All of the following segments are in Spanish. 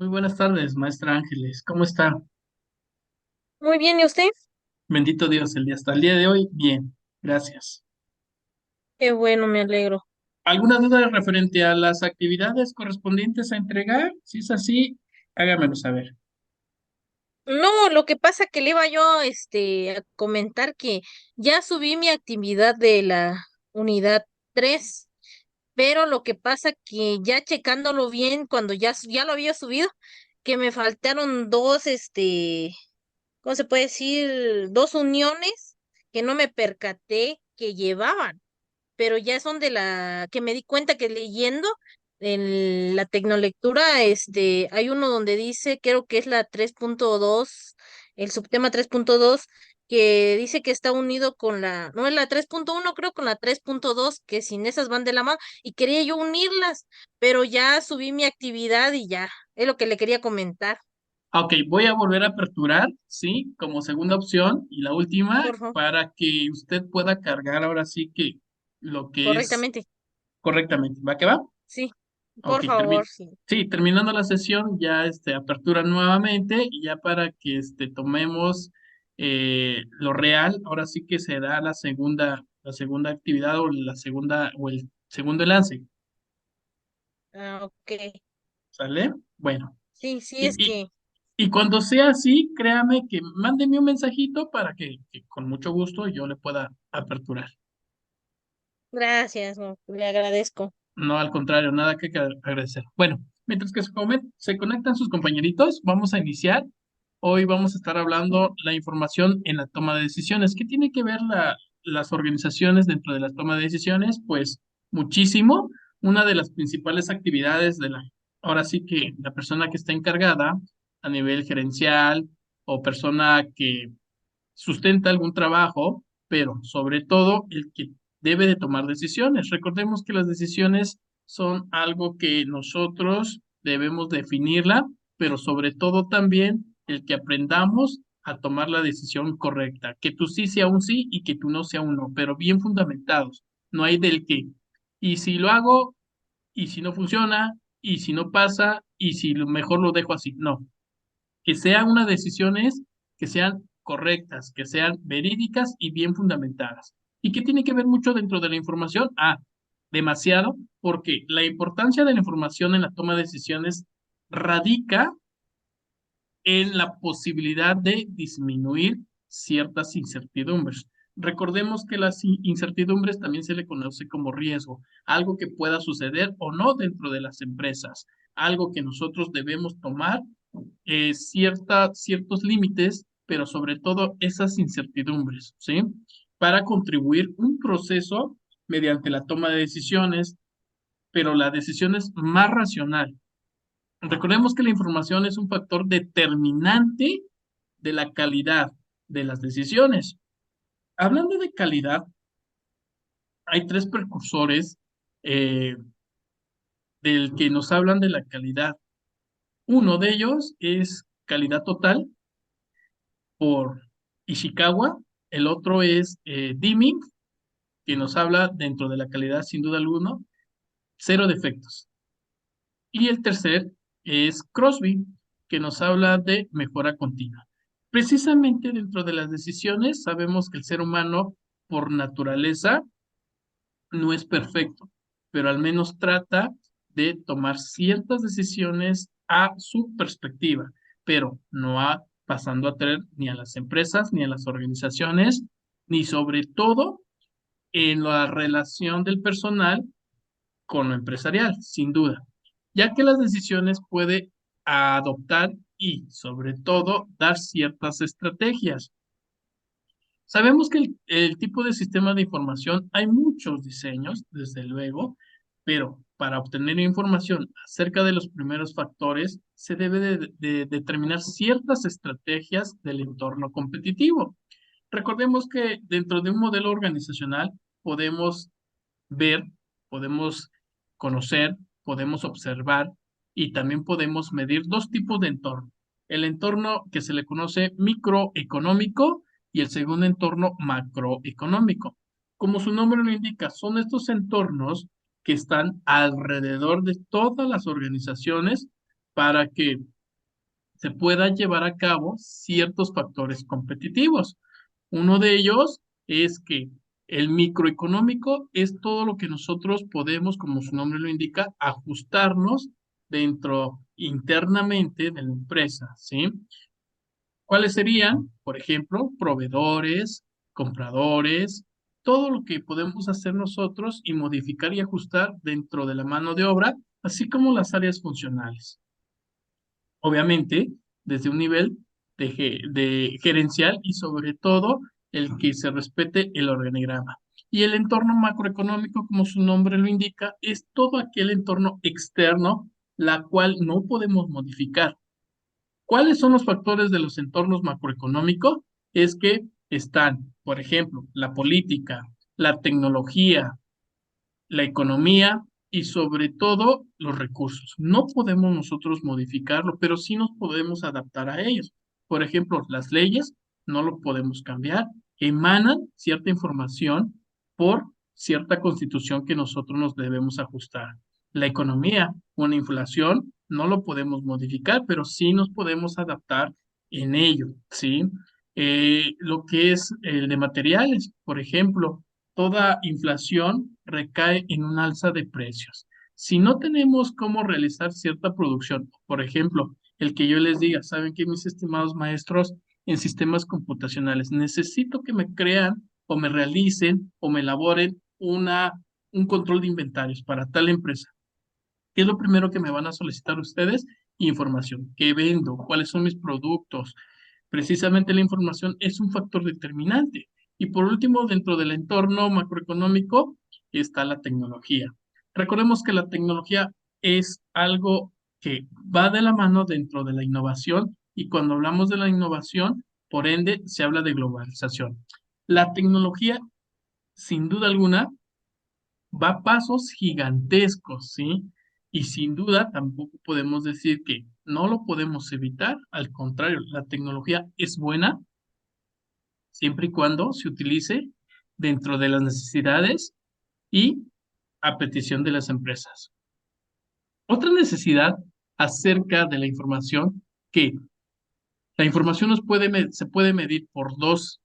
Muy buenas tardes, maestra Ángeles. ¿Cómo está? Muy bien, ¿y usted? Bendito Dios, hasta el día de hoy, bien, gracias. Qué bueno, me alegro. ¿Alguna duda referente a las actividades correspondientes a entregar? Si es así, hágamelo saber. No, lo que pasa que le iba yo, a comentar que ya subí mi actividad de la unidad 3, pero lo que pasa que ya checándolo bien, cuando ya lo había subido, que me faltaron dos, ¿cómo se puede decir? Dos uniones que no me percaté que llevaban. Pero ya son de la que me di cuenta que leyendo en la tecnolectura, hay uno donde dice, creo que es la 3.2, el subtema 3.2, que dice que está unido con no es la 3.1, creo con la 3.2, que sin esas van de la mano, y quería yo unirlas, pero ya subí mi actividad y ya, es lo que le quería comentar. Ok, voy a volver a aperturar, ¿sí? Como segunda opción y la última, Por favor, para que usted pueda cargar ahora sí que lo que es correctamente, correctamente. ¿Va que va? sí, Ok, por favor, sí. sí, terminando la sesión, ya apertura nuevamente y ya para que tomemos lo real, ahora sí que será la segunda actividad o la segunda o el segundo lance, Ah, ok. ¿sale? Bueno, Sí, sí, y, es y, que y cuando sea así, créame que mándeme un mensajito para que con mucho gusto yo le pueda aperturar. gracias, no, le agradezco. No, al contrario, nada que agradecer. Bueno, mientras que se conectan sus compañeritos, vamos a iniciar. Hoy vamos a estar hablando la información en la toma de decisiones. ¿Qué tiene que ver las organizaciones dentro de la toma de decisiones? Pues muchísimo. Una de las principales actividades ahora sí que la persona que está encargada a nivel gerencial o persona que sustenta algún trabajo, pero sobre todo el que debe de tomar decisiones. Recordemos que las decisiones son algo que nosotros debemos definirla, pero sobre todo también el que aprendamos a tomar la decisión correcta, que tu sí sea un sí y que tu no sea un no, pero bien fundamentados. No hay del qué. Y si lo hago, y si no funciona, y si no pasa, y si mejor lo dejo así. No, que sean unas decisiones que sean correctas, que sean verídicas y bien fundamentadas. ¿Y qué tiene que ver mucho dentro de la información? Ah, demasiado, porque la importancia de la información en la toma de decisiones radica en la posibilidad de disminuir ciertas incertidumbres. Recordemos que las incertidumbres también se le conoce como riesgo, algo que pueda suceder o no dentro de las empresas, algo que nosotros debemos tomar ciertos límites, pero sobre todo esas incertidumbres, ¿sí? Para contribuir un proceso mediante la toma de decisiones, pero la decisión es más racional. Recordemos que la información es un factor determinante de la calidad de las decisiones. Hablando de calidad, hay tres precursores eh, del que nos hablan de la calidad. Uno de ellos es calidad total por Ishikawa, el otro es Deming, que nos habla dentro de la calidad sin duda alguna, cero defectos. Y el tercer es Crosby, que nos habla de mejora continua. Precisamente dentro de las decisiones sabemos que el ser humano por naturaleza no es perfecto, pero al menos trata de tomar ciertas decisiones a su perspectiva, pero no pasando a traer ni a las empresas, ni a las organizaciones, ni sobre todo en la relación del personal con lo empresarial, sin duda, ya que las decisiones puede adoptar y sobre todo dar ciertas estrategias. Sabemos que el tipo de sistema de información, hay muchos diseños, desde luego, pero para obtener información acerca de los primeros factores, se debe de determinar ciertas estrategias del entorno competitivo. Recordemos que dentro de un modelo organizacional podemos ver, podemos conocer, podemos observar y también podemos medir dos tipos de entorno. El entorno que se le conoce microeconómico y el segundo entorno macroeconómico. Como su nombre lo indica, son estos entornos que están alrededor de todas las organizaciones para que se pueda llevar a cabo ciertos factores competitivos. Uno de ellos es que el microeconómico es todo lo que nosotros podemos, como su nombre lo indica, ajustarnos dentro internamente de la empresa, ¿sí? ¿Cuáles serían? Por ejemplo, proveedores, compradores, todo lo que podemos hacer nosotros y modificar y ajustar dentro de la mano de obra, así como las áreas funcionales. Obviamente, desde un nivel de gerencial y sobre todo el que se respete el organigrama. Y el entorno macroeconómico, como su nombre lo indica, es todo aquel entorno externo, la cual no podemos modificar. ¿Cuáles son los factores de los entornos macroeconómicos? Es que están, por ejemplo, la política, la tecnología, la economía y sobre todo los recursos. No podemos nosotros modificarlo, pero sí nos podemos adaptar a ellos. Por ejemplo, las leyes no lo podemos cambiar, emanan cierta información por cierta constitución que nosotros nos debemos ajustar. La economía, una inflación, no lo podemos modificar, pero sí nos podemos adaptar en ello, ¿sí? Lo que es el de materiales, por ejemplo, toda inflación recae en un alza de precios. Si no tenemos cómo realizar cierta producción, por ejemplo, el que yo les diga, ¿saben qué, mis estimados maestros en sistemas computacionales? Necesito que me crean o me realicen o me elaboren un control de inventarios para tal empresa. ¿Qué es lo primero que me van a solicitar ustedes? Información. ¿Qué vendo? ¿Cuáles son mis productos? Precisamente la información es un factor determinante. Y por último, dentro del entorno macroeconómico está la tecnología. Recordemos que la tecnología es algo que va de la mano dentro de la innovación y cuando hablamos de la innovación, por ende, se habla de globalización. La tecnología, sin duda alguna, va a pasos gigantescos, ¿sí? Y sin duda tampoco podemos decir que no lo podemos evitar, al contrario, la tecnología es buena siempre y cuando se utilice dentro de las necesidades y a petición de las empresas. Otra necesidad acerca de la información, que la información se puede medir por dos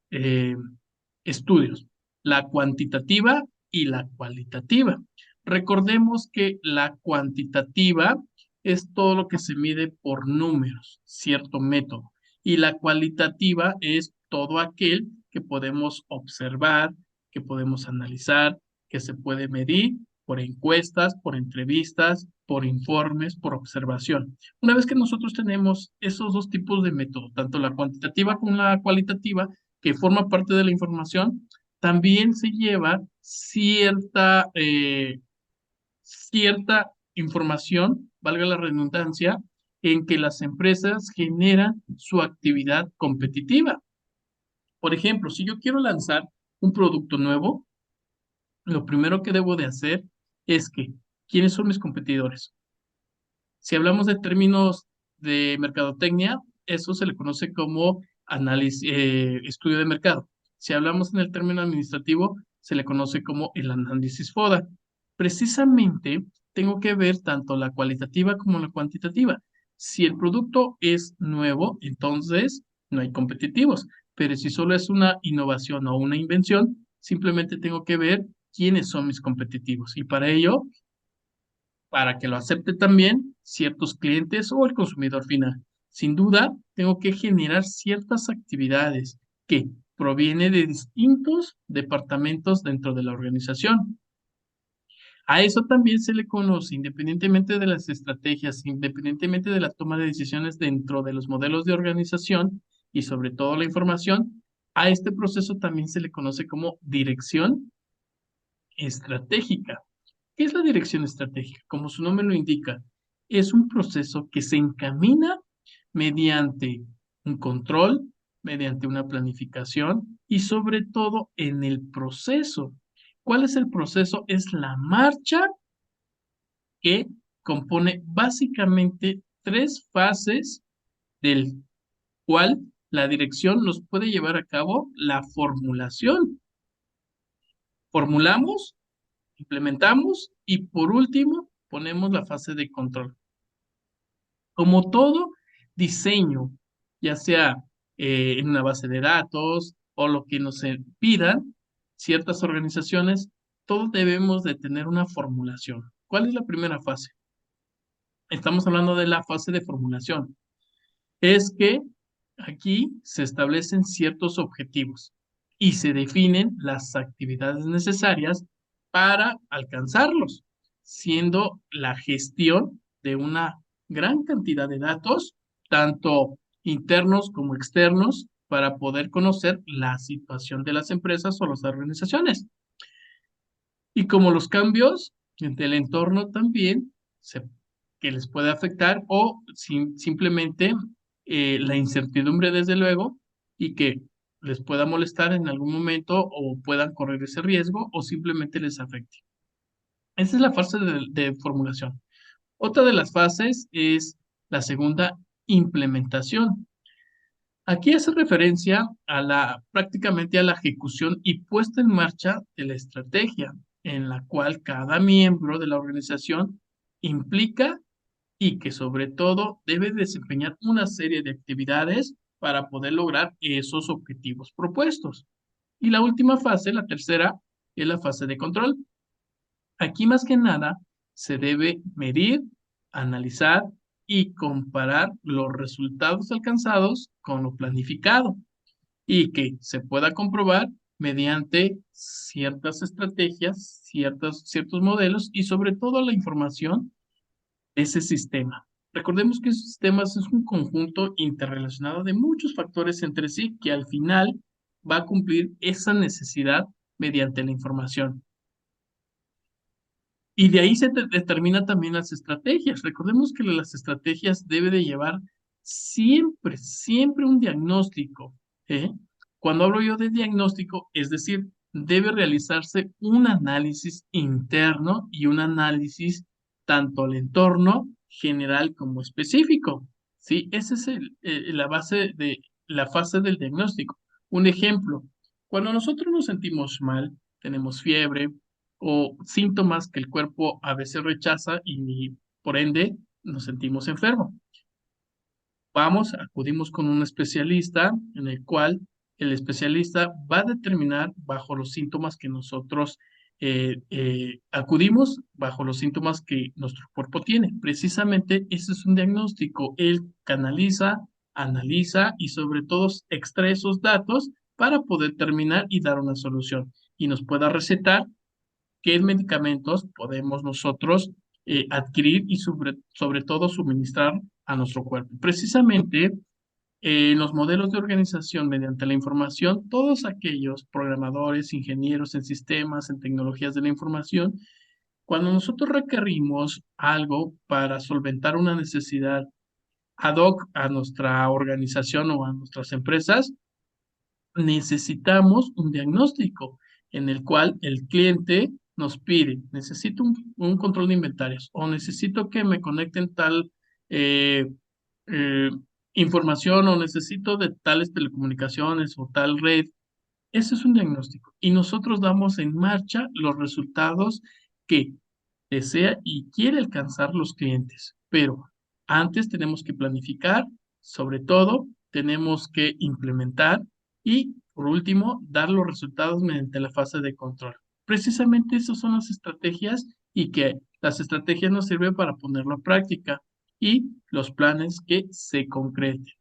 estudios, la cuantitativa y la cualitativa. Recordemos que la cuantitativa es todo lo que se mide por números, cierto método, y la cualitativa es todo aquel que podemos observar, que podemos analizar, que se puede medir por encuestas, por entrevistas, por informes, por observación. Una vez que nosotros tenemos esos dos tipos de método, tanto la cuantitativa como la cualitativa, que forma parte de la información, también se lleva cierta información, valga la redundancia, en que las empresas generan su actividad competitiva. Por ejemplo, si yo quiero lanzar un producto nuevo, lo primero que debo de hacer es que, ¿quiénes son mis competidores? Si hablamos de términos de mercadotecnia, eso se le conoce como análisis, estudio de mercado. Si hablamos en el término administrativo, se le conoce como el análisis FODA. Precisamente tengo que ver tanto la cualitativa como la cuantitativa. Si el producto es nuevo, entonces no hay competitivos. Pero si solo es una innovación o una invención, simplemente tengo que ver quiénes son mis competitivos. Y para ello para que lo acepte también ciertos clientes o el consumidor final. Sin duda, tengo que generar ciertas actividades que provienen de distintos departamentos dentro de la organización. A eso también se le conoce, independientemente de las estrategias, independientemente de la toma de decisiones dentro de los modelos de organización y sobre todo la información, a este proceso también se le conoce como dirección estratégica. ¿Qué es la dirección estratégica? Como su nombre lo indica, es un proceso que se encamina mediante un control, mediante una planificación y sobre todo en el proceso. ¿Cuál es el proceso? Es la marcha que compone básicamente tres fases del cual la dirección nos puede llevar a cabo la formulación. Formulamos, implementamos y por último ponemos la fase de control. Como todo, diseño, ya sea en una base de datos o lo que nos pidan ciertas organizaciones, todos debemos de tener una formulación. ¿Cuál es la primera fase? Estamos hablando de la fase de formulación. Es que aquí se establecen ciertos objetivos y se definen las actividades necesarias para alcanzarlos, siendo la gestión de una gran cantidad de datos, tanto internos como externos, para poder conocer la situación de las empresas o las organizaciones. Y como los cambios del entorno también que les puede afectar o simplemente la incertidumbre desde luego y que les pueda molestar en algún momento o puedan correr ese riesgo o simplemente les afecte. Esa es la fase de formulación. Otra de las fases es la segunda, implementación. Aquí hace referencia a prácticamente a la ejecución y puesta en marcha de la estrategia, en la cual cada miembro de la organización implica y que sobre todo debe desempeñar una serie de actividades para poder lograr esos objetivos propuestos. Y la última fase, la tercera, es la fase de control. Aquí más que nada se debe medir, analizar y comparar los resultados alcanzados con lo planificado y que se pueda comprobar mediante ciertas estrategias, ciertos modelos y sobre todo la información de ese sistema. Recordemos que esos sistemas es un conjunto interrelacionado de muchos factores entre sí que al final va a cumplir esa necesidad mediante la información. Y de ahí se determina también las estrategias. Recordemos que las estrategias debe de llevar siempre un diagnóstico. ¿Eh? Cuando hablo yo de diagnóstico, es decir, debe realizarse un análisis interno y un análisis tanto al entorno general como específico. ¿Sí? Esa es la base de la fase del diagnóstico. Un ejemplo, cuando nosotros nos sentimos mal, tenemos fiebre, o síntomas que el cuerpo a veces rechaza y por ende nos sentimos enfermos. Acudimos con un especialista en el cual el especialista va a determinar bajo los síntomas que nosotros acudimos, bajo los síntomas que nuestro cuerpo tiene. Precisamente ese es un diagnóstico. Él canaliza, analiza y sobre todo extrae esos datos para poder terminar y dar una solución y nos pueda recetar qué medicamentos podemos nosotros adquirir y sobre todo suministrar a nuestro cuerpo. Precisamente en los modelos de organización mediante la información, todos aquellos programadores, ingenieros en sistemas, en tecnologías de la información, cuando nosotros requerimos algo para solventar una necesidad ad hoc a nuestra organización o a nuestras empresas, necesitamos un diagnóstico en el cual el cliente nos pide, necesito un control de inventarios o necesito que me conecten tal eh, eh, información o necesito de tales telecomunicaciones o tal red. Ese es un diagnóstico y nosotros damos en marcha los resultados que desea y quiere alcanzar los clientes. Pero antes tenemos que planificar, sobre todo tenemos que implementar y por último dar los resultados mediante la fase de control. Precisamente esas son las estrategias y que las estrategias nos sirven para ponerlo en práctica y los planes que se concreten.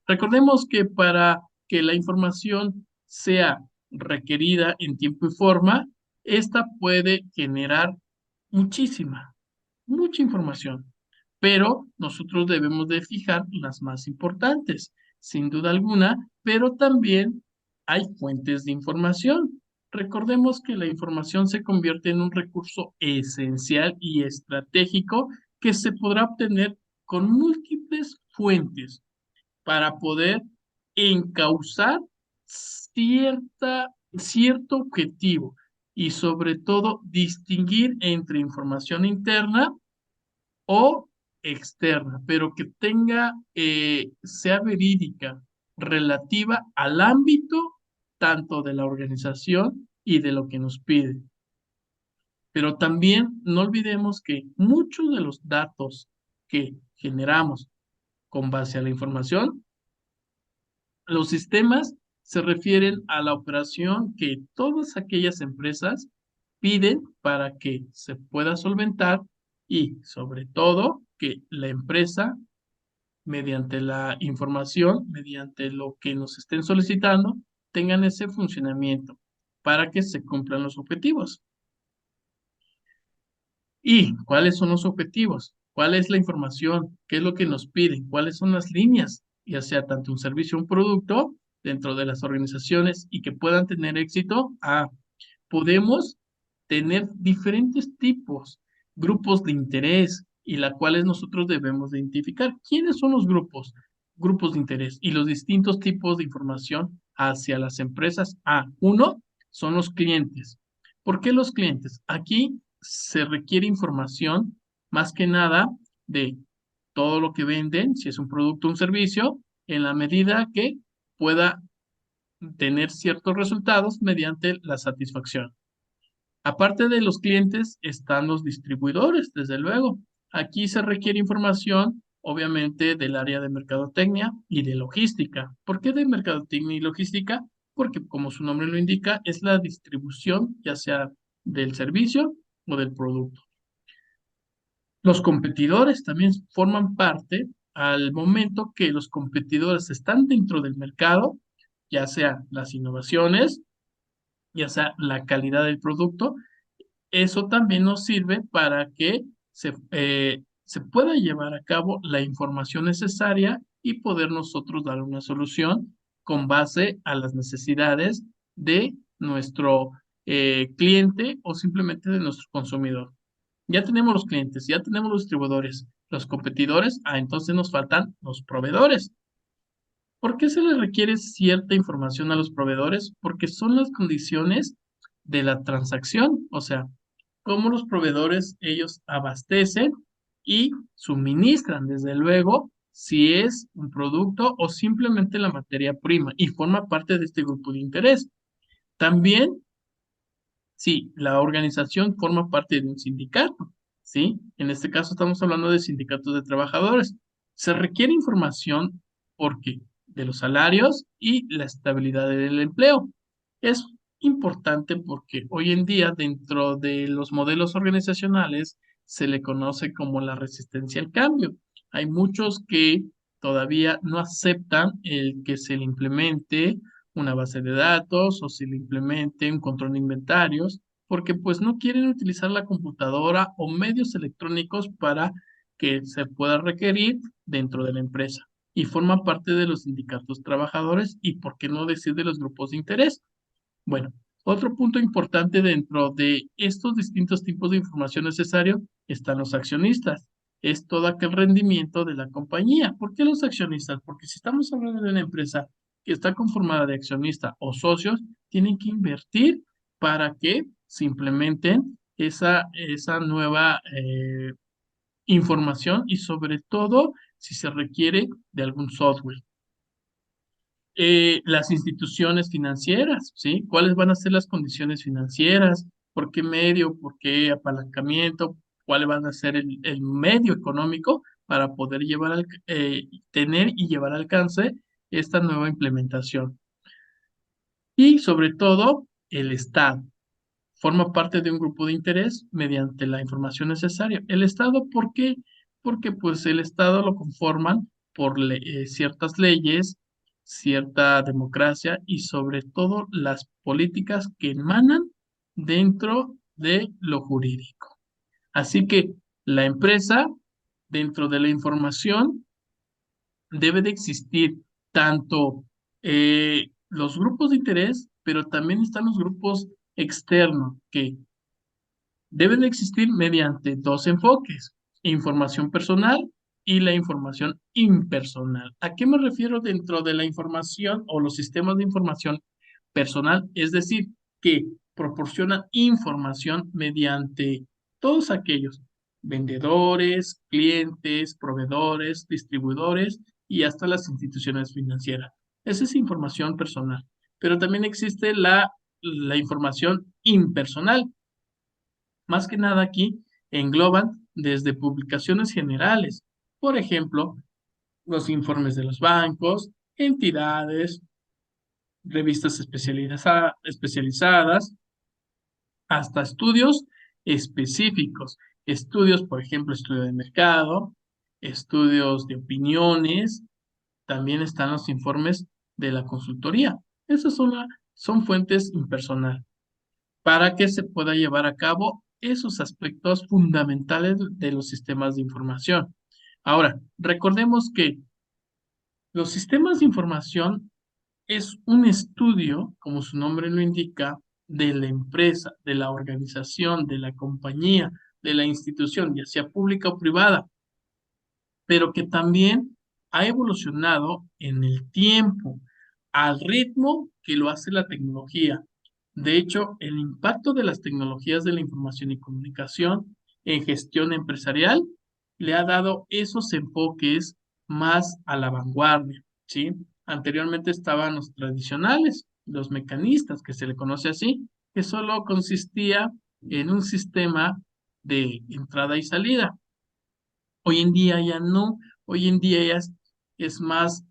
Recordemos que para que la información sea requerida en tiempo y forma, esta puede generar mucha información, pero nosotros debemos de fijar las más importantes, sin duda alguna, pero también hay fuentes de información. Recordemos que la información se convierte en un recurso esencial y estratégico que se podrá obtener con múltiples fuentes para poder encauzar cierto objetivo y sobre todo distinguir entre información interna o externa, pero que sea verídica, relativa al ámbito tanto de la organización y de lo que nos pide. Pero también no olvidemos que muchos de los datos que generamos con base a la información. Los sistemas se refieren a la operación que todas aquellas empresas piden para que se pueda solventar y, sobre todo, que la empresa, mediante la información, mediante lo que nos estén solicitando, tengan ese funcionamiento para que se cumplan los objetivos. ¿Y cuáles son los objetivos? ¿Cuál es la información? ¿Qué es lo que nos piden? ¿Cuáles son las líneas? Ya sea tanto un servicio o un producto dentro de las organizaciones y que puedan tener éxito. Podemos tener diferentes tipos, grupos de interés y las cuales nosotros debemos de identificar. ¿Quiénes son los grupos? Grupos de interés y los distintos tipos de información hacia las empresas. Uno son los clientes. ¿Por qué los clientes? Aquí se requiere información más que nada de todo lo que venden, si es un producto o un servicio, en la medida que pueda tener ciertos resultados mediante la satisfacción. Aparte de los clientes, están los distribuidores, desde luego. Aquí se requiere información, obviamente, del área de mercadotecnia y de logística. ¿Por qué de mercadotecnia y logística? Porque, como su nombre lo indica, es la distribución, ya sea del servicio o del producto. Los competidores también forman parte al momento que los competidores están dentro del mercado, ya sea las innovaciones, ya sea la calidad del producto. Eso también nos sirve para que se pueda llevar a cabo la información necesaria y poder nosotros dar una solución con base a las necesidades de nuestro cliente o simplemente de nuestro consumidor. Ya tenemos los clientes, ya tenemos los distribuidores, los competidores, entonces nos faltan los proveedores. ¿Por qué se les requiere cierta información a los proveedores? Porque son las condiciones de la transacción, o sea, cómo los proveedores ellos abastecen y suministran, desde luego, si es un producto o simplemente la materia prima y forma parte de este grupo de interés. También si la organización forma parte de un sindicato, ¿sí? En este caso estamos hablando de sindicatos de trabajadores. Se requiere información porque de los salarios y la estabilidad del empleo. Es importante porque hoy en día dentro de los modelos organizacionales se le conoce como la resistencia al cambio. Hay muchos que todavía no aceptan el que se le implemente una base de datos o se le implemente un control de inventarios, porque pues no quieren utilizar la computadora o medios electrónicos para que se pueda requerir dentro de la empresa. Y forma parte de los sindicatos trabajadores y, ¿por qué no decir, de los grupos de interés? Bueno, otro punto importante dentro de estos distintos tipos de información necesario están los accionistas. Es todo aquel rendimiento de la compañía. ¿Por qué los accionistas? Porque si estamos hablando de una empresa que está conformada de accionistas o socios, tienen que invertir para que se implementen esa nueva información y sobre todo si se requiere de algún software. Las instituciones financieras, ¿sí? ¿Cuáles van a ser las condiciones financieras? ¿Por qué medio? ¿Por qué apalancamiento? ¿Cuáles van a ser el medio económico para poder tener y llevar al alcance esta nueva implementación? Y sobre todo, el Estado forma parte de un grupo de interés mediante la información necesaria. ¿El Estado por qué? Porque pues el Estado lo conforman por ciertas leyes, cierta democracia y sobre todo las políticas que emanan dentro de lo jurídico. Así que la empresa, dentro de la información, debe de existir tanto los grupos de interés, pero también están los grupos externos que deben de existir mediante dos enfoques: información personal y la información impersonal. ¿A qué me refiero dentro de la información o los sistemas de información personal? Es decir, que proporcionan información mediante todos aquellos vendedores, clientes, proveedores, distribuidores y hasta las instituciones financieras. Esa es información personal. Pero también existe la información impersonal. Más que nada aquí engloban desde publicaciones generales. Por ejemplo, los informes de los bancos, entidades, revistas especializadas, hasta estudios específicos. Estudios, por ejemplo, estudio de mercado, estudios de opiniones, también están los informes de la consultoría. Esas son fuentes impersonales para que se pueda llevar a cabo esos aspectos fundamentales de los sistemas de información. Ahora, recordemos que los sistemas de información es un estudio, como su nombre lo indica, de la empresa, de la organización, de la compañía, de la institución, ya sea pública o privada, pero que también ha evolucionado en el tiempo, al ritmo que lo hace la tecnología. De hecho, el impacto de las tecnologías de la información y comunicación en gestión empresarial le ha dado esos enfoques más a la vanguardia, ¿sí? Anteriormente estaban los tradicionales, los mecanistas, que se le conoce así, que solo consistía en un sistema de entrada y salida. Hoy en día ya no, hoy en día es más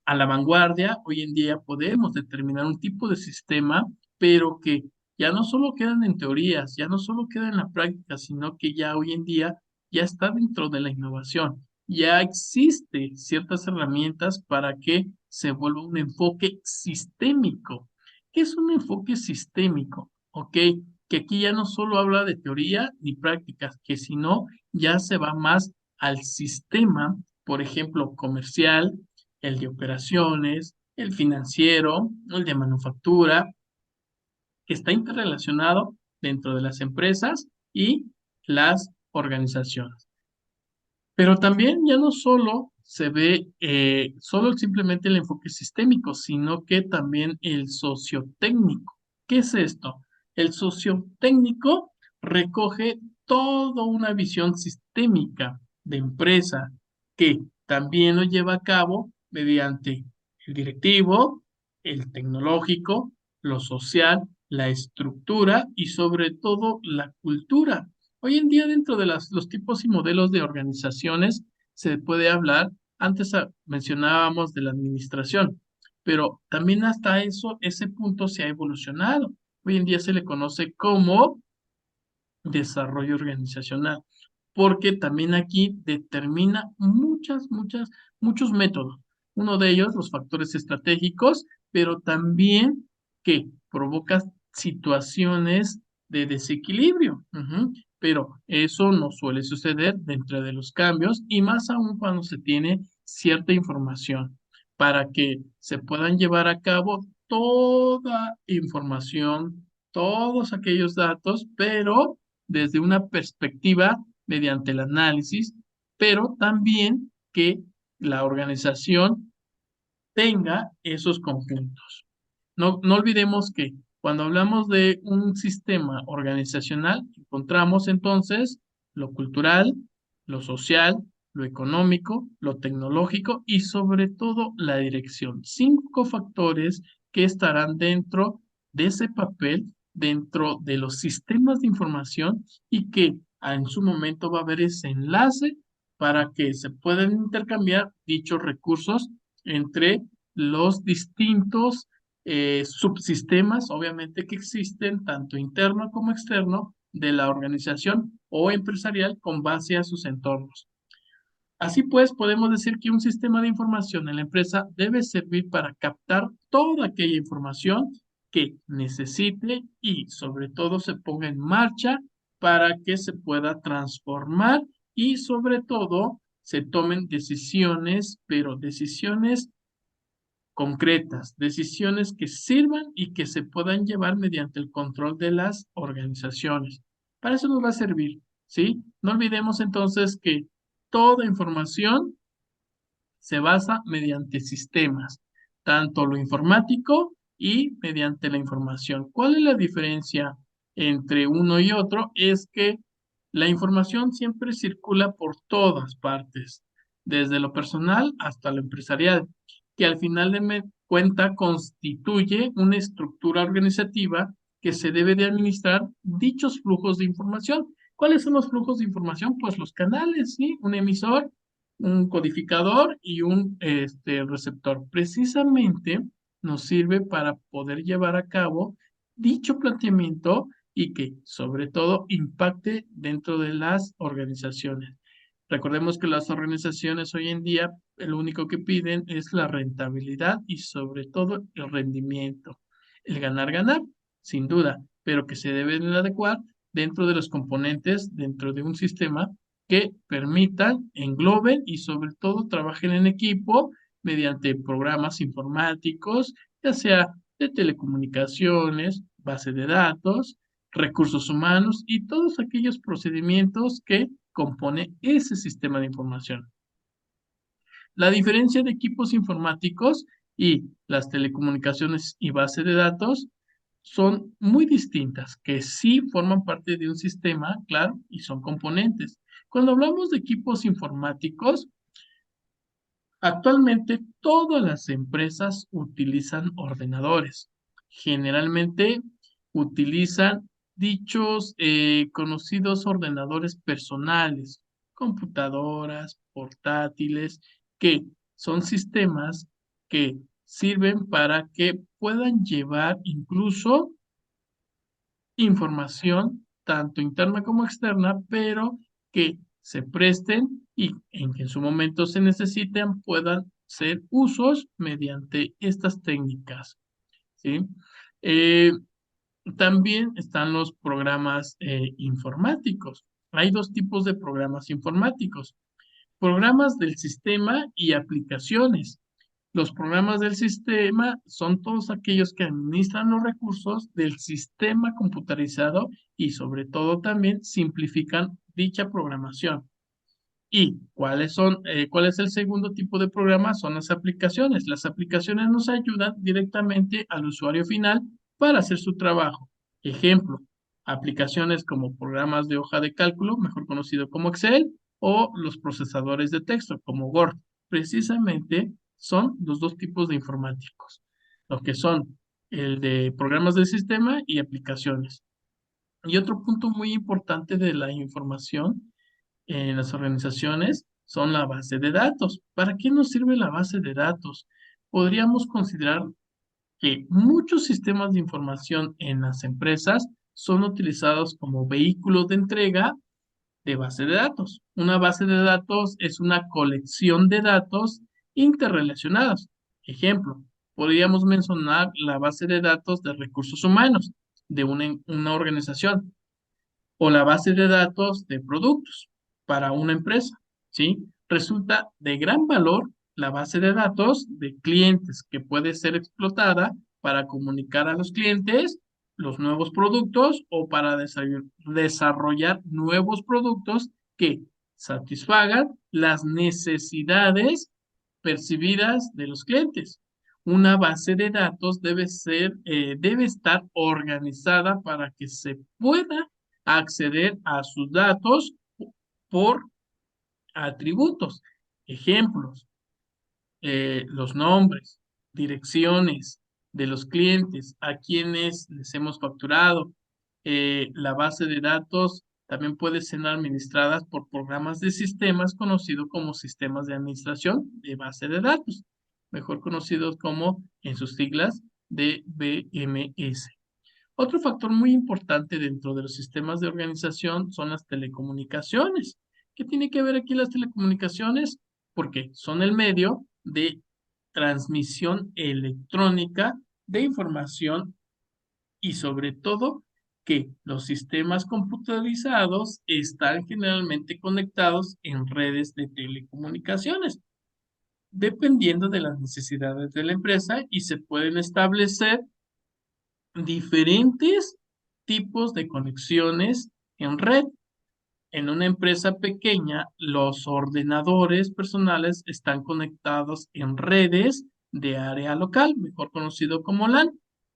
a la vanguardia. Hoy en día podemos determinar un tipo de sistema, pero que ya no solo quedan en teorías, ya no solo queda en la práctica, sino que ya hoy en día ya está dentro de la innovación. Ya existe ciertas herramientas para que se vuelva un enfoque sistémico. ¿Qué es un enfoque sistémico? ¿Ok? Que aquí ya no solo habla de teoría ni prácticas, que sino ya se va más al sistema, por ejemplo, comercial, el de operaciones, el financiero, el de manufactura, que está interrelacionado dentro de las empresas y las organizaciones. Pero también ya no solo se ve solo simplemente el enfoque sistémico, sino que también el sociotécnico. ¿Qué es esto? El sociotécnico recoge toda una visión sistémica de empresa que también lo lleva a cabo mediante el directivo, el tecnológico, lo social, la estructura y sobre todo la cultura. Hoy en día, dentro de los tipos y modelos de organizaciones, se puede hablar, antes mencionábamos de la administración, pero también hasta eso, ese punto se ha evolucionado. Hoy en día se le conoce como desarrollo organizacional, porque también aquí determina muchos métodos. Uno de ellos, los factores estratégicos, pero también que provoca situaciones de desequilibrio. Pero eso no suele suceder dentro de los cambios y más aún cuando se tiene cierta información para que se puedan llevar a cabo toda información, todos aquellos datos, pero desde una perspectiva mediante el análisis, pero también que la organización tenga esos conjuntos. No olvidemos que cuando hablamos de un sistema organizacional, encontramos entonces lo cultural, lo social, lo económico, lo tecnológico y sobre todo la dirección. 5 factores que estarán dentro de ese papel, dentro de los sistemas de información y que en su momento va a haber ese enlace para que se puedan intercambiar dichos recursos entre los distintos subsistemas, obviamente, que existen, tanto interno como externo, de la organización o empresarial con base a sus entornos. Así pues, podemos decir que un sistema de información en la empresa debe servir para captar toda aquella información que necesite y sobre todo se ponga en marcha para que se pueda transformar y sobre todo se tomen decisiones, pero decisiones concretas, decisiones que sirvan y que se puedan llevar mediante el control de las organizaciones. Para eso nos va a servir, ¿sí? No olvidemos entonces que toda información se basa mediante sistemas, tanto lo informático y mediante la información. ¿Cuál es la diferencia entre uno y otro? Es que la información siempre circula por todas partes, desde lo personal hasta lo empresarial, que al final de cuenta constituye una estructura organizativa que se debe de administrar dichos flujos de información. ¿Cuáles son los flujos de información? Pues los canales, ¿sí? Un emisor un codificador y un receptor. Precisamente nos sirve para poder llevar a cabo dicho planteamiento y que sobre todo impacte dentro de las organizaciones. Recordemos que las organizaciones hoy en día lo único que piden es la rentabilidad y sobre todo el rendimiento, el ganar, sin duda, pero que se deben adecuar dentro de los componentes, dentro de un sistema que permitan, engloben y sobre todo trabajen en equipo mediante programas informáticos, ya sea de telecomunicaciones, base de datos, recursos humanos y todos aquellos procedimientos que compone ese sistema de información. La diferencia de equipos informáticos y las telecomunicaciones y base de datos son muy distintas, que sí forman parte de un sistema, claro, y son componentes. Cuando hablamos de equipos informáticos, actualmente todas las empresas utilizan ordenadores. Generalmente utilizan dichos conocidos ordenadores personales, computadoras, portátiles, que son sistemas que sirven para que puedan llevar incluso información, tanto interna como externa, pero que se presten y en que en su momento se necesiten puedan ser usos mediante estas técnicas, ¿sí? Eh, También están los programas informáticos. Hay dos tipos de programas informáticos: programas del sistema y aplicaciones. Los programas del sistema son todos aquellos que administran los recursos del sistema computarizado y sobre todo también simplifican dicha programación. ¿Y cuál es el segundo tipo de programa? Son las aplicaciones. Las aplicaciones nos ayudan directamente al usuario final para hacer su trabajo. Ejemplo, aplicaciones como programas de hoja de cálculo, mejor conocido como Excel, o los procesadores de texto como Word. Precisamente son los dos tipos de informáticos, lo que son el de programas del sistema y aplicaciones. Y otro punto muy importante de la información en las organizaciones son la base de datos. ¿Para qué nos sirve la base de datos? Podríamos considerar que muchos sistemas de información en las empresas son utilizados como vehículos de entrega de base de datos. Una base de datos es una colección de datos interrelacionados. Ejemplo, podríamos mencionar la base de datos de recursos humanos de una organización o la base de datos de productos para una empresa, ¿sí? Resulta de gran valor la base de datos de clientes que puede ser explotada para comunicar a los clientes los nuevos productos o para desarrollar nuevos productos que satisfagan las necesidades percibidas de los clientes. Una base de datos debe estar organizada para que se pueda acceder a sus datos por atributos, ejemplos, los nombres, direcciones de los clientes, a quienes les hemos facturado. La base de datos también puede ser administrada por programas de sistemas conocidos como sistemas de administración de base de datos, mejor conocidos como en sus siglas DBMS. Otro factor muy importante dentro de los sistemas de organización son las telecomunicaciones. ¿Qué tiene que ver aquí las telecomunicaciones? Porque son el medio de transmisión electrónica de información y sobre todo que los sistemas computarizados están generalmente conectados en redes de telecomunicaciones, dependiendo de las necesidades de la empresa y se pueden establecer diferentes tipos de conexiones en red. En una empresa pequeña, los ordenadores personales están conectados en redes de área local, mejor conocido como LAN,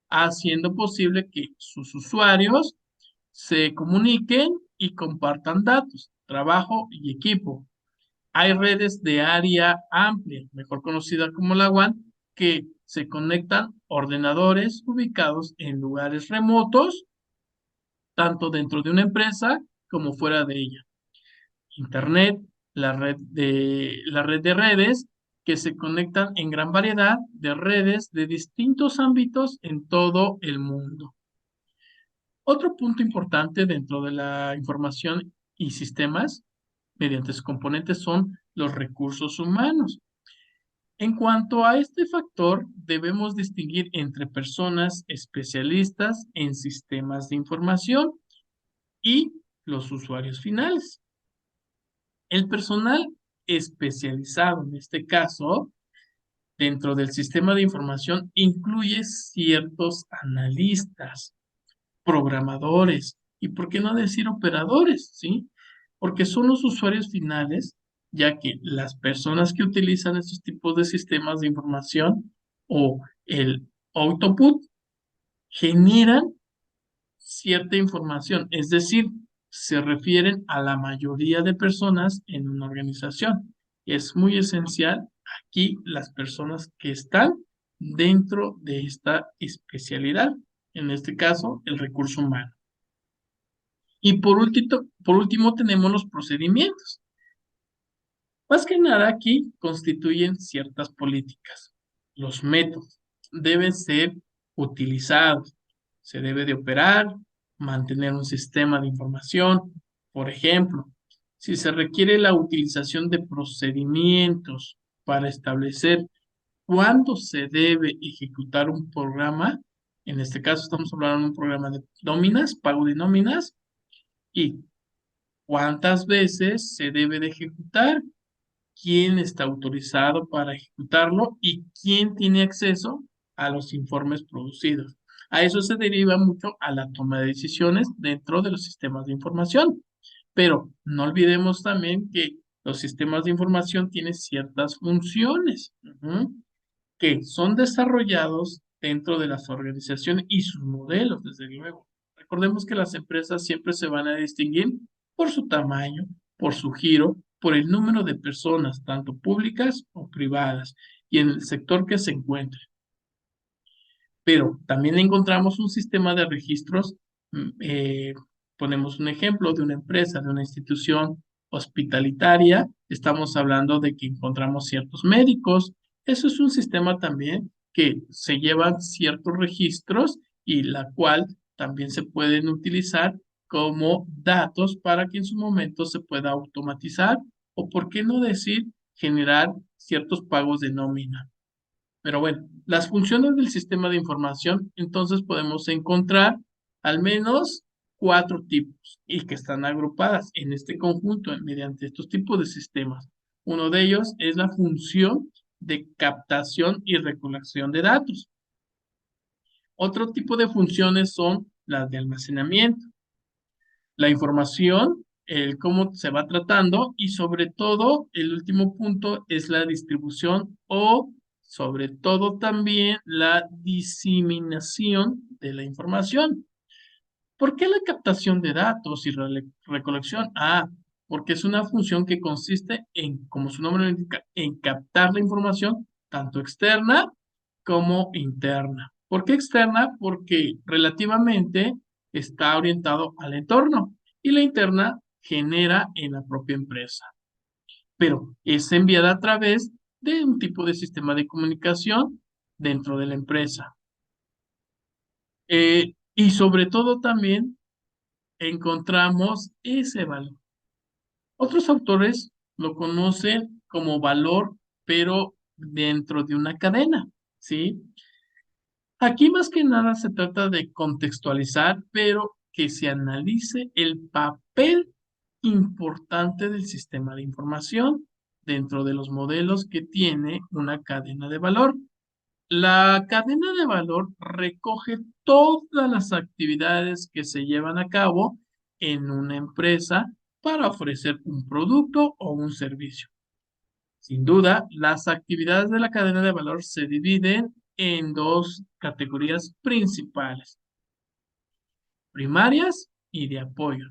haciendo posible que sus usuarios se comuniquen y compartan datos, trabajo y equipo. Hay redes de área amplia, mejor conocida como la WAN, que se conectan ordenadores ubicados en lugares remotos, tanto dentro de una empresa como fuera de ella. Internet, la red de redes que se conectan en gran variedad de redes de distintos ámbitos en todo el mundo. Otro punto importante dentro de la información y sistemas mediante sus componentes son los recursos humanos. En cuanto a este factor, debemos distinguir entre personas especialistas en sistemas de información y los usuarios finales. El personal especializado, en este caso, dentro del sistema de información, incluye ciertos analistas, programadores y, por qué no decir, operadores, ¿sí? Porque son los usuarios finales, ya que las personas que utilizan estos tipos de sistemas de información o el output generan cierta información, es decir, se refieren a la mayoría de personas en una organización. Es muy esencial aquí las personas que están dentro de esta especialidad, en este caso, el recurso humano. Y por último tenemos los procedimientos. Más que nada aquí constituyen ciertas políticas. Los métodos deben ser utilizados. Se debe de operar, mantener un sistema de información. Por ejemplo, si se requiere la utilización de procedimientos para establecer cuándo se debe ejecutar un programa, en este caso estamos hablando de un programa de nóminas, pago de nóminas, y cuántas veces se debe de ejecutar, quién está autorizado para ejecutarlo y quién tiene acceso a los informes producidos. A eso se deriva mucho a la toma de decisiones dentro de los sistemas de información. Pero no olvidemos también que los sistemas de información tienen ciertas funciones, que son desarrollados dentro de las organizaciones y sus modelos, desde luego. Recordemos que las empresas siempre se van a distinguir por su tamaño, por su giro, por el número de personas, tanto públicas o privadas, y en el sector que se encuentre. Pero también encontramos un sistema de registros. Ponemos un ejemplo de una empresa, de una institución hospitalitaria. Estamos hablando de que encontramos ciertos médicos. Eso es un sistema también que se llevan ciertos registros y la cual también se pueden utilizar como datos para que en su momento se pueda automatizar o, por qué no decir, generar ciertos pagos de nómina. Pero bueno, las funciones del sistema de información, entonces podemos encontrar al menos 4 tipos y que están agrupadas en este conjunto mediante estos tipos de sistemas. Uno de ellos es la función de captación y recolección de datos. Otro tipo de funciones son las de almacenamiento, la información, el cómo se va tratando y sobre todo el último punto es la distribución o sobre todo también la diseminación de la información. ¿Por qué la captación de datos y recolección? Porque es una función que consiste en, como su nombre lo indica, en captar la información tanto externa como interna. ¿Por qué externa? Porque relativamente está orientado al entorno y la interna genera en la propia empresa, pero es enviada a través de un tipo de sistema de comunicación dentro de la empresa. Y sobre todo también encontramos ese valor. Otros autores lo conocen como valor, pero dentro de una cadena, ¿sí? Aquí más que nada se trata de contextualizar, pero que se analice el papel importante del sistema de información dentro de los modelos que tiene una cadena de valor. La cadena de valor recoge todas las actividades que se llevan a cabo en una empresa para ofrecer un producto o un servicio. Sin duda, las actividades de la cadena de valor se dividen en 2 categorías principales: primarias y de apoyo.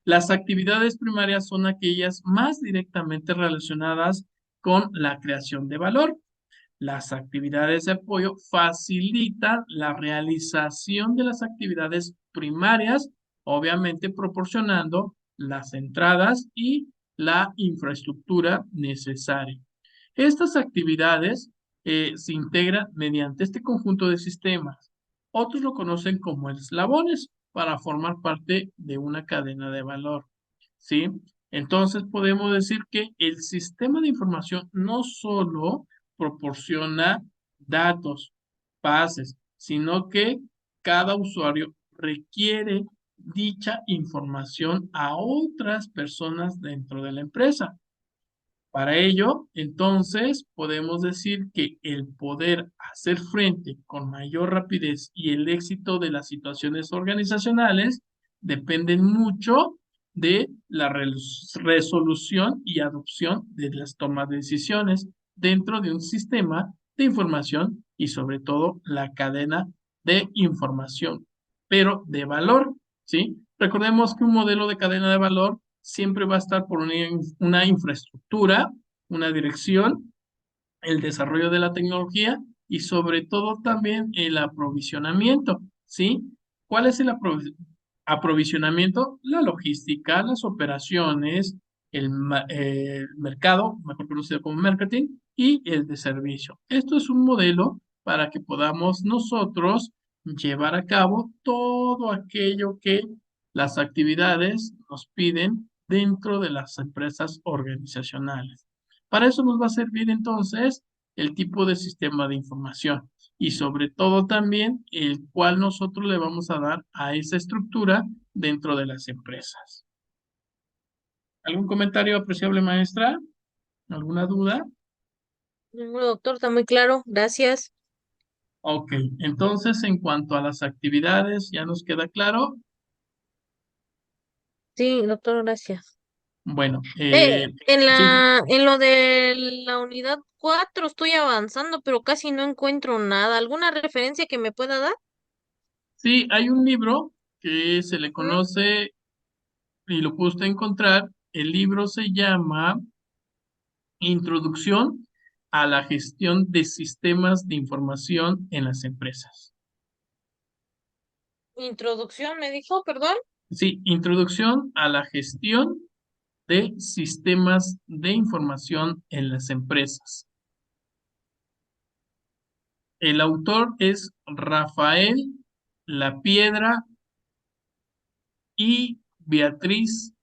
Las actividades primarias son aquellas más directamente relacionadas con la creación de valor. Las actividades de apoyo facilitan la realización de las actividades primarias, obviamente proporcionando las entradas y la infraestructura necesaria. Estas actividades se integran mediante este conjunto de sistemas. Otros lo conocen como eslabones para formar parte de una cadena de valor, ¿sí? Entonces podemos decir que el sistema de información no solo proporciona datos, bases, sino que cada usuario requiere dicha información a otras personas dentro de la empresa. Para ello, entonces, podemos decir que el poder hacer frente con mayor rapidez y el éxito de las situaciones organizacionales dependen mucho de la resolución y adopción de las tomas de decisiones dentro de un sistema de información y sobre todo la cadena de información, pero de valor, ¿sí? Recordemos que un modelo de cadena de valor siempre va a estar por una infraestructura, una dirección, el desarrollo de la tecnología y sobre todo también el aprovisionamiento, ¿sí? ¿Cuál es el aprovisionamiento? La logística, las operaciones, el mercado, mejor conocido como marketing, y el de servicio. Esto es un modelo para que podamos nosotros llevar a cabo todo aquello que las actividades nos piden dentro de las empresas organizacionales. Para eso nos va a servir entonces el tipo de sistema de información y sobre todo también el cual nosotros le vamos a dar a esa estructura dentro de las empresas. ¿Algún comentario apreciable, maestra? ¿Alguna duda? No, doctor, está muy claro. Gracias. Ok, entonces en cuanto a las actividades, ya nos queda claro. Sí, doctor, gracias. Bueno, sí, En lo de la unidad 4 estoy avanzando, pero casi no encuentro nada. ¿Alguna referencia que me pueda dar? sí, hay un libro que se le Ujú. conoce y lo puede usted encontrar. El libro se llama Introducción a la gestión de sistemas de información en las empresas. Introducción, me dijo, perdón. Sí, Introducción a la gestión de sistemas de información en las empresas. El autor es Rafael Lapiedra y Beatriz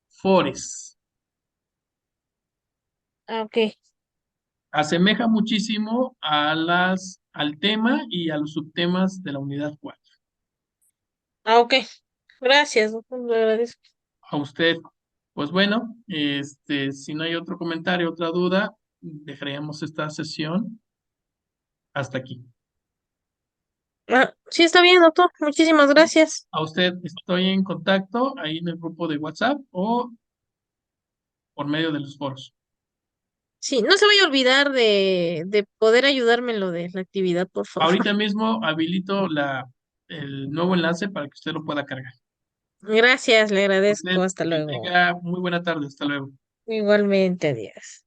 Forés. Ah, ok. Asemeja muchísimo al tema y a los subtemas de la unidad 4. Ah, ok. Gracias, doctor, le agradezco. A usted, pues bueno, si no hay otro comentario, otra duda, dejaríamos esta sesión hasta aquí. Ah, sí, está bien, doctor. Muchísimas gracias. A usted estoy en contacto ahí en el grupo de WhatsApp o por medio de los foros. Sí, no se vaya a olvidar de poder ayudarme en lo de la actividad, por favor. Ahorita mismo habilito el nuevo enlace para que usted lo pueda cargar. Gracias, le agradezco. Usted Hasta que luego. tenga muy buena tarde. Hasta luego. Igualmente, adiós.